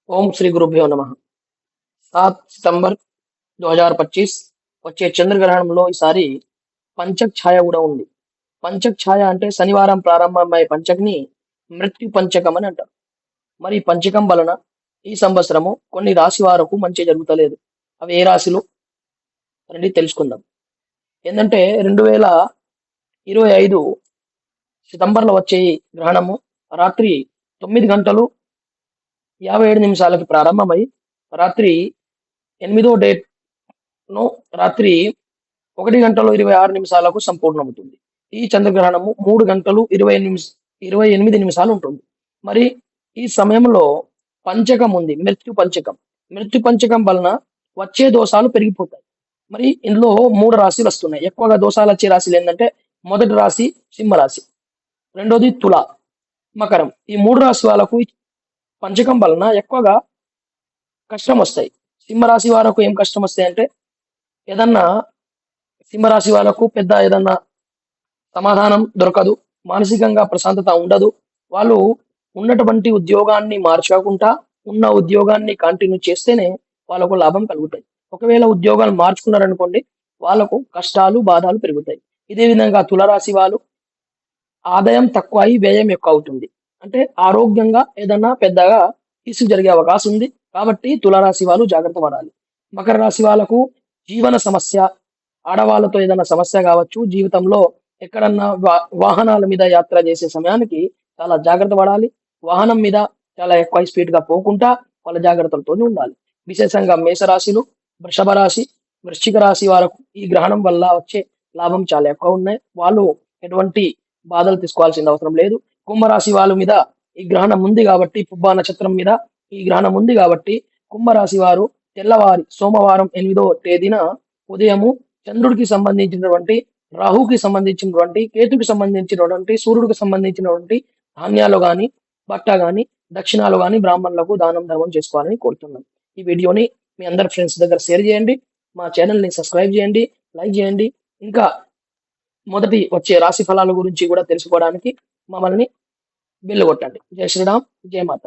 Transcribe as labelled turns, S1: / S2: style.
S1: ఓం శ్రీ గురుభ్యో నమ 7 సితంబర్ 2025 వచ్చే చంద్రగ్రహణంలో ఈసారి పంచక్ ఛాయ కూడా ఉంది. పంచక్ ఛాయ అంటే శనివారం ప్రారంభమయ్యే పంచక్ని మృత్యు పంచకం అని అంటారు. మరి ఈ పంచకం వలన ఈ సంవత్సరము కొన్ని రాశి వారకు మంచి జరుగుతలేదు. అవి ఏ రాశిలు రండి తెలుసుకుందాం. ఏంటంటే 2025 సితంబర్లో వచ్చే ఈ గ్రహణము రాత్రి 9 గంటలు 57 నిమిషాలకి ప్రారంభమై రాత్రి 8వ డేట్‌ను రాత్రి 1 గంటలు 26 నిమిషాలకు సంపూర్ణమవుతుంది. ఈ చంద్రగ్రహణము 3 గంటలు 28 నిమిషాలు ఉంటుంది. మరి ఈ సమయంలో పంచకం ఉంది, మృత్యు పంచకం. మృత్యు పంచకం వలన వచ్చే దోషాలు పెరిగిపోతాయి. మరి ఇందులో 3 రాశులు వస్తున్నాయి. ఎక్కువగా దోషాలు వచ్చే రాశులు ఏంటంటే మొదటి రాశి సింహరాశి, రెండోది తుల, మకరం. ఈ 3 రాశి వాళ్ళకు ఈ పంచకం వలన ఎక్కువగా కష్టం వస్తాయి. సింహరాశి వారికి ఏం కష్టం వస్తాయి అంటే ఏదన్నా సింహరాశి వాళ్ళకు పెద్ద ఏదన్నా సమాధానం దొరకదు, మానసికంగా ప్రశాంతత ఉండదు. వాళ్ళు ఉన్నటువంటి ఉద్యోగాన్ని మార్చుకోకుండా ఉన్న ఉద్యోగాన్ని కంటిన్యూ చేస్తేనే వాళ్ళకు లాభం కలుగుతాయి. ఒకవేళ ఉద్యోగాలు మార్చుకున్నారనుకోండి, వాళ్ళకు కష్టాలు బాధలు పెరుగుతాయి. ఇదే విధంగా తులరాశి వాళ్ళు ఆదాయం తక్కువ అయి వ్యయం ఎక్కువ అవుతుంది. అంటే ఆరోగ్యంగా ఏదన్నా పెద్దగా ఇష్యూ జరిగే అవకాశం ఉంది. కాబట్టి తులారాశి వాళ్ళు జాగ్రత్త పడాలి. మకర రాశి వాళ్ళకు జీవన సమస్య, ఆడవాళ్ళతో ఏదైనా సమస్య కావచ్చు, జీవితంలో ఎక్కడన్నా వాహనాల మీద యాత్ర చేసే సమయానికి చాలా జాగ్రత్త పడాలి. వాహనం మీద చాలా ఎక్కువ స్పీడ్గా పోకుండా వాళ్ళ జాగ్రత్తలతోనే ఉండాలి. విశేషంగా మేషరాశిలు, వృషభ రాశి, వృశ్చిక రాశి వారికి ఈ గ్రహణం వల్ల వచ్చే లాభం చాలా ఎక్కువ ఉన్నాయి. వాళ్ళు ఎటువంటి బాధలు తీసుకోవాల్సిన అవసరం లేదు. కుంభరాశి వాళ్ళ మీద ఈ గ్రహణం ఉంది కాబట్టి, పుబ్బా నక్షత్రం మీద ఈ గ్రహణం ఉంది కాబట్టి కుంభరాశి వారు తెల్లవారి సోమవారం 8వ తేదీన ఉదయము చంద్రుడికి సంబంధించినటువంటి, రాహుకి సంబంధించినటువంటి, కేతుకి సంబంధించినటువంటి, సూర్యుడికి సంబంధించినటువంటి ధాన్యాలు గాని, బట్ట గాని, దక్షిణాలు గాని బ్రాహ్మణులకు దానం ధర్మం చేసుకోవాలని కోరుతున్నాం. ఈ వీడియోని మీ అందరి ఫ్రెండ్స్ దగ్గర షేర్ చేయండి. మా ఛానల్ని సబ్స్క్రైబ్ చేయండి, లైక్ చేయండి. ఇంకా మొదటి వచ్చే రాశి ఫలాల గురించి కూడా తెలుసుకోవడానికి మమ్మల్ని బెల్ కొట్టండి. జై శ్రీరామ్, జై మాత.